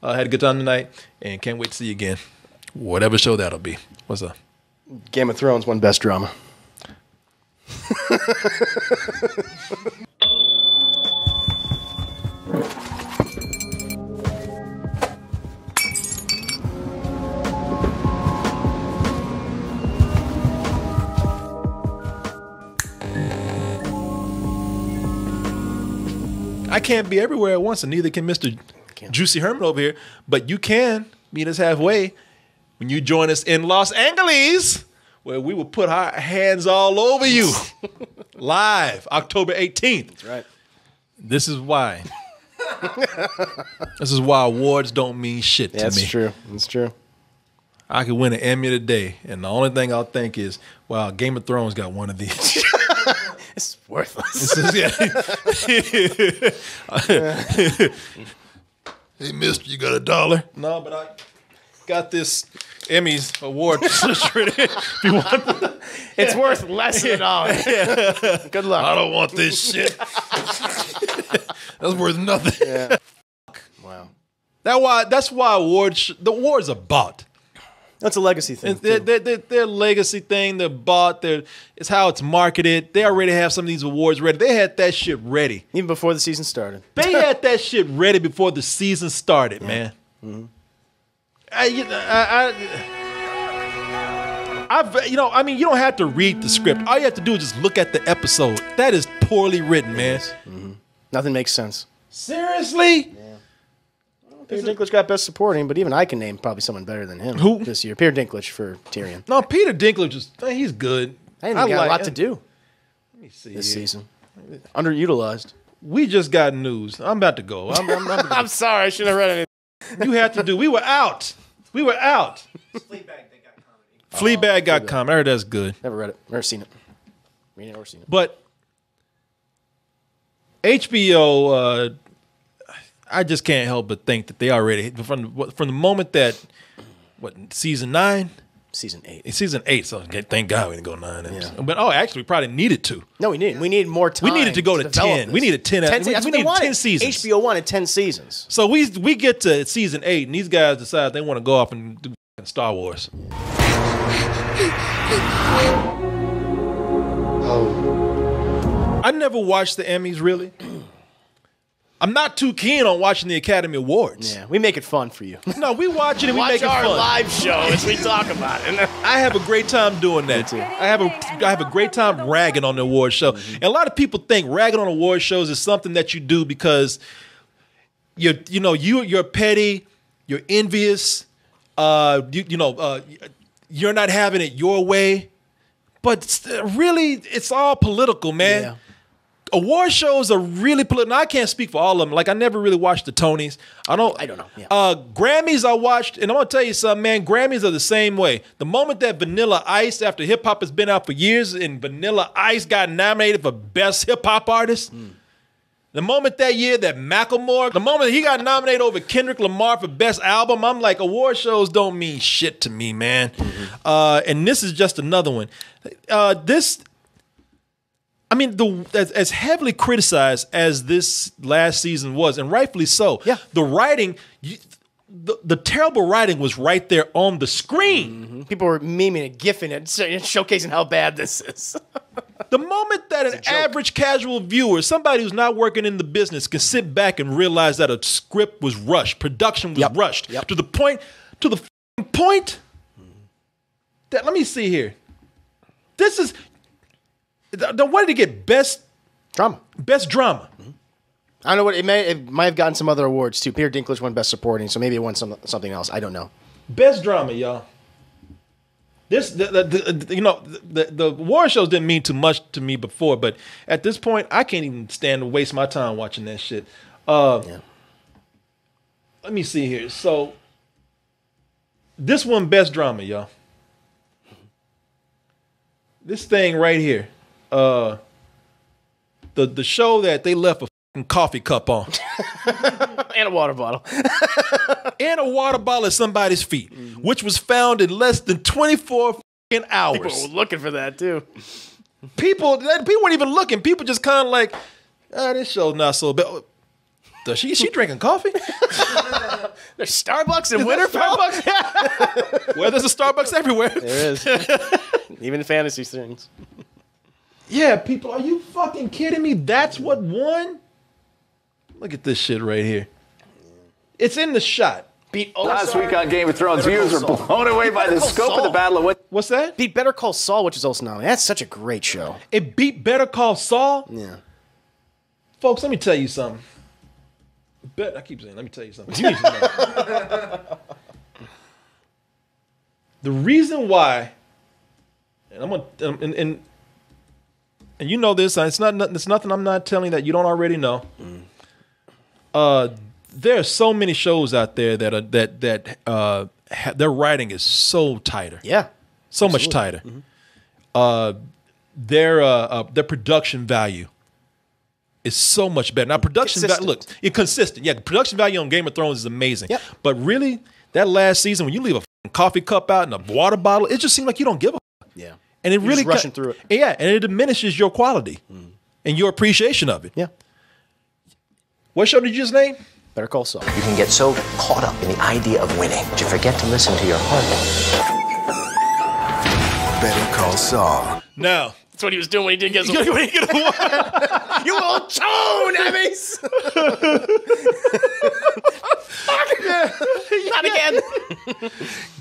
Had a good time tonight, and can't wait to see you again. Whatever show that'll be. What's up? Game of Thrones won Best Drama. I can't be everywhere at once, and neither can Mr. Juicy Herman over here. But you can meet us halfway when you join us in Los Angeles, where we will put our hands all over you. Live, October 18th. That's right. This is why. This is why awards don't mean shit to me. That's true. That's true. I could win an Emmy today, and the only thing I'll think is, wow, Game of Thrones got one of these. It's worthless. Hey, mister, you got $1? No, but I got this Emmys award. If you want, it's worth less than $1. Yeah. Good luck. I don't want this shit. That's worth nothing. Yeah. Wow. That's why the awards are bought. That's a legacy thing. They're legacy thing. They're bought. It's how it's marketed. They already have some of these awards ready. They had that shit ready. Even before the season started. They had that shit ready before the season started, man. Mm-hmm. You don't have to read the script. All you have to do is just look at the episode. That is poorly written, man. Mm-hmm. Nothing makes sense. Seriously? Peter Dinklage got Best Supporting, but even I can name probably someone better than him. Who? This year? Peter Dinklage for Tyrion. No, Peter Dinklage he's good. I didn't got a lot to do Let me see this season. Underutilized. We just got news. I'm about to go. I'm sorry, I shouldn't have read anything. You have to do. We were out. Fleabag got comedy. I heard that's good. Never read it. Never seen it. Never seen it. But HBO, I just can't help but think that they already from the moment that season 9, season 8, season 8. So thank God we didn't go 9. Yeah. But actually, we probably needed to. No, we need more time. We needed to go to 10. This. We needed 10. That's we what they needed wanted. 10 seasons. HBO wanted 10 seasons. So we get to season 8, and these guys decide they want to go off and do Star Wars. I never watched the Emmys, really. I'm not too keen on watching the Academy Awards. Yeah, we make it fun for you. No, we watch it and we make it fun. Watch our live show as we talk about it. I have a great time doing that. too. I have a great time ragging on the award show. Mm-hmm. And a lot of people think ragging on award shows is something that you do because you're petty, you're envious, you're not having it your way. But really, it's all political, man. Yeah. Award shows are really political. Now, I can't speak for all of them. Like, I never really watched the Tonys. I don't know. Yeah. Grammys I watched, and I'm going to tell you something, man. Grammys are the same way. The moment that Vanilla Ice, after hip-hop has been out for years, and Vanilla Ice got nominated for Best Hip-Hop Artist, the moment that year that Macklemore, the moment he got nominated over Kendrick Lamar for Best Album, I'm like, award shows don't mean shit to me, man. And this is just another one. As heavily criticized as this last season was, and rightfully so, yeah. The writing, the terrible writing was right there on the screen. Mm-hmm. People were memeing it, gifing it, showcasing how bad this is. The moment that an average casual viewer, somebody who's not working in the business, can sit back and realize that a script was rushed, production was rushed, to the point that, let me see here. This is... What did it get? Best drama. Best drama. Mm-hmm. I don't know what it might have gotten some other awards too. Peter Dinklage won Best Supporting, so maybe it won something else. I don't know. Best drama, y'all. The award shows didn't mean too much to me before, but at this point, I can't even stand to waste my time watching that shit. Let me see here. So this one, best drama, y'all. This thing right here. The show that they left a fucking coffee cup on. And a water bottle. And a water bottle at somebody's feet, which was found in less than 24 fucking hours. People were looking for that too. People weren't even looking. People just kind of like, this show's not so bad. Does she drinking coffee? There's Starbucks in Winterfell. Starbucks? Well, there's a Starbucks everywhere. There is. Even in fantasy things. Yeah, people, are you fucking kidding me? That's what won? Look at this shit right here. It's in the shot. Beat Last week on Game of Thrones, viewers are blown away by the scope of the Battle of What's that? Beat Better Call Saul, which is also nominated. That's such a great show. It beat Better Call Saul? Yeah. Folks, let me tell you something. I keep saying, let me tell you something. You need to know. The reason why, and I'm gonna, and you know this, it's nothing I'm not telling that you don't already know. There are so many shows out there that their writing is so tighter. Yeah. So much tighter. Their production value is so much better. Now, production value, look, it's consistent. Yeah, production value on Game of Thrones is amazing. Yep. But really, that last season, when you leave a coffee cup out and a water bottle, it just seems like you don't give a fuck. Yeah. And it You're really just rushing through it. Yeah, and it diminishes your quality and your appreciation of it. Yeah. What show did you just name? Better Call Saul. You can get so caught up in the idea of winning that you forget to listen to your heart. Better Call Saul. Now, that's what he was doing when he didn't get his award. You will tone, Emmys! Not again.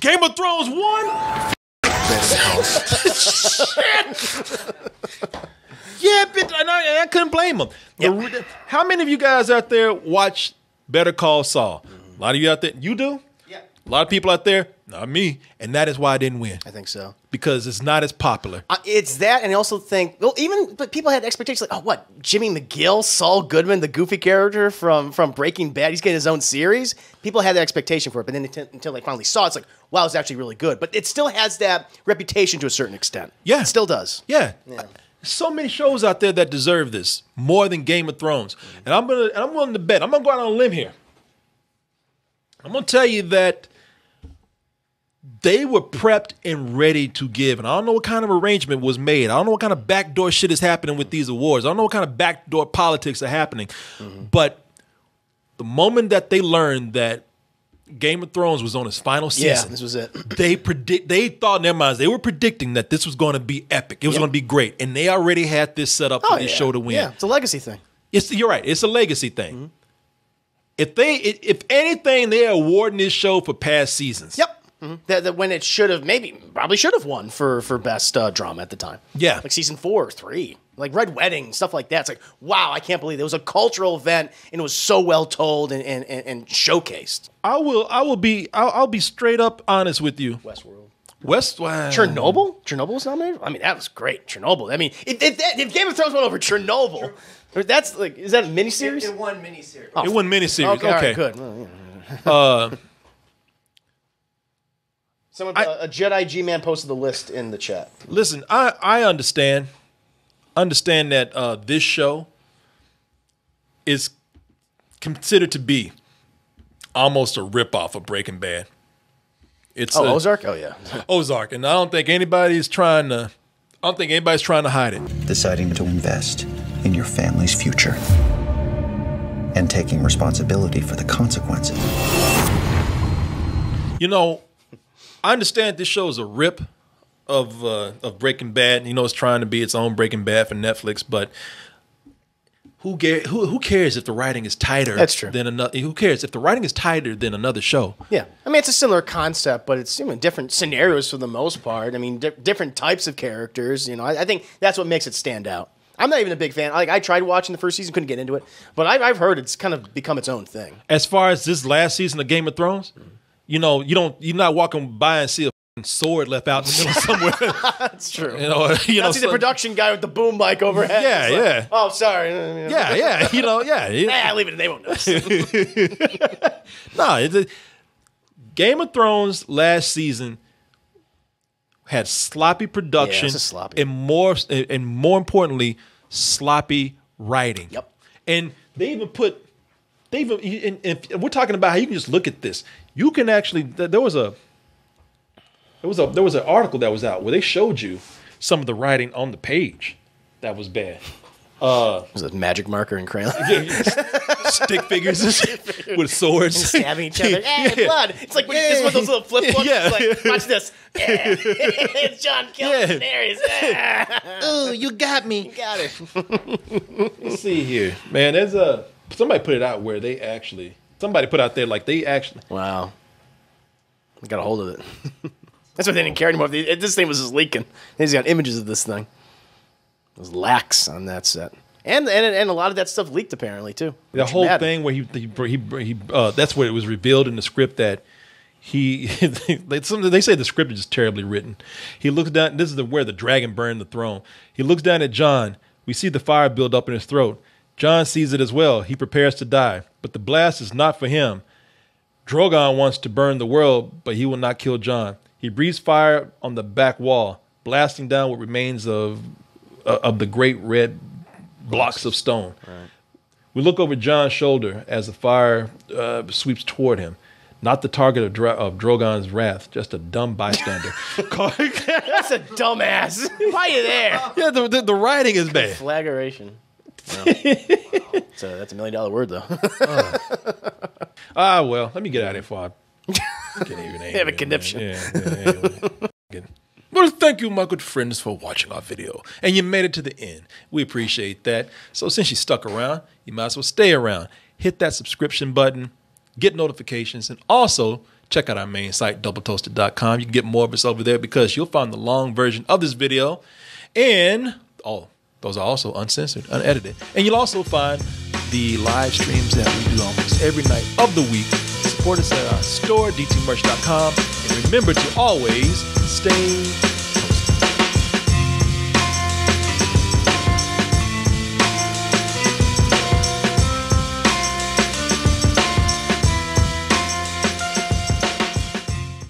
Game of Thrones won. Better Call Saul. Yeah, but I couldn't blame them. Yep. How many of you guys out there watch Better Call Saul? A lot of you out there, you do? Yeah. A lot of people out there, not me. And that is why I didn't win. I think so. Because it's not as popular. It's that, and I also think, but people had expectations like, oh, what? Jimmy McGill, Saul Goodman, the goofy character from Breaking Bad, he's getting his own series. People had that expectation for it, but then until they finally saw it, it's like, wow, it's actually really good. But it still has that reputation to a certain extent. Yeah. It still does. Yeah. So many shows out there that deserve this more than Game of Thrones. And I'm willing to bet. I'm gonna go out on a limb here. I'm gonna tell you that they were prepped and ready to give. And I don't know what kind of arrangement was made. I don't know what kind of backdoor shit is happening with these awards. I don't know what kind of backdoor politics are happening. But the moment that they learned that Game of Thrones was on its final season. Yeah, this was it. They thought in their minds, they were predicting that this was going to be epic. It was going to be great. And they already had this set up for this show to win. Yeah, it's a legacy thing. You're right. It's a legacy thing. If anything, they're awarding this show for past seasons. Yep. That when it probably should have won for best drama at the time. Yeah. Like season 4 or 3. Like Red Wedding, stuff like that. It's like, wow, I can't believe it was a cultural event and it was so well told and showcased. I'll be straight up honest with you. Westworld. Chernobyl? Chernobyl was nominated? I mean, that was great. Chernobyl. I mean, if Game of Thrones went over Chernobyl, that's like, is that a miniseries? It won miniseries. It won miniseries. Okay. All right, good. Well, yeah. A Jedi G-Man posted the list in the chat. Listen, I understand that this show is considered to be almost a ripoff of Breaking Bad. It's Ozark? Oh yeah. Ozark, and I don't think anybody's trying to hide it. Deciding to invest in your family's future and taking responsibility for the consequences. You know, I understand this show is a rip of Breaking Bad. You know, it's trying to be its own Breaking Bad for Netflix, but who cares if the writing is tighter? That's true. Than another. Who cares if the writing is tighter than another show? Yeah, I mean, it's a similar concept, but it's different scenarios for the most part. I mean, different types of characters. You know, I think that's what makes it stand out. I'm not even a big fan. Like, I tried watching the first season, couldn't get into it, but I've heard it's kind of become its own thing. As far as this last season of Game of Thrones, you know, you're not walking by and see a sword left out in the middle somewhere. That's true. You know, see the production guy with the boom mic overhead. Yeah, yeah. Like, oh, sorry. Yeah. You know, yeah. Nah, leave it. They won't notice. No, Game of Thrones last season had sloppy production, sloppy. and more importantly, sloppy writing. Yep. And and we're talking about how you can just look at this. You can actually there was an article that was out where they showed you some of the writing on the page that was bad. Was it magic marker and crayon? Stick figures with swords. And stabbing each other. Hey, blood. It's like when you just with those little flip books. Yeah. It's like, watch this. It's John killing Daenerys. Oh, you got me. You got it. Let's see here. Man, there's somebody put it out where somebody put out there like they actually. Wow. I got a hold of it. That's why they didn't care anymore. This thing was just leaking. They just got images of this thing. It was lax on that set. And a lot of that stuff leaked apparently too. The whole thing where he that's where it was revealed in the script that they say the script is just terribly written. He looks down. This is where the dragon burned the throne. He looks down at Jon. We see the fire build up in his throat. Jon sees it as well. He prepares to die, but the blast is not for him. Drogon wants to burn the world, but he will not kill Jon. He breathes fire on the back wall, blasting down what remains of the great red blocks of stone. Right. We look over Jon's shoulder as the fire sweeps toward him. Not the target of Drogon's wrath, just a dumb bystander. That's a dumbass. Why are you there? Yeah, the writing is bad. Flagration. No. That's $1 million word, though. Well, let me get out of here before I get even angry. Have a conniption. Yeah. Well, thank you, my good friends, for watching our video. And you made it to the end. We appreciate that. So since you stuck around, you might as well stay around. Hit that subscription button, get notifications, and also check out our main site, doubletoasted.com. You can get more of us over there because you'll find the long version of this video. And those are also uncensored, unedited. And you'll also find the live streams that we do almost every night of the week. Support us at our store, dtmerch.com. And remember to always stay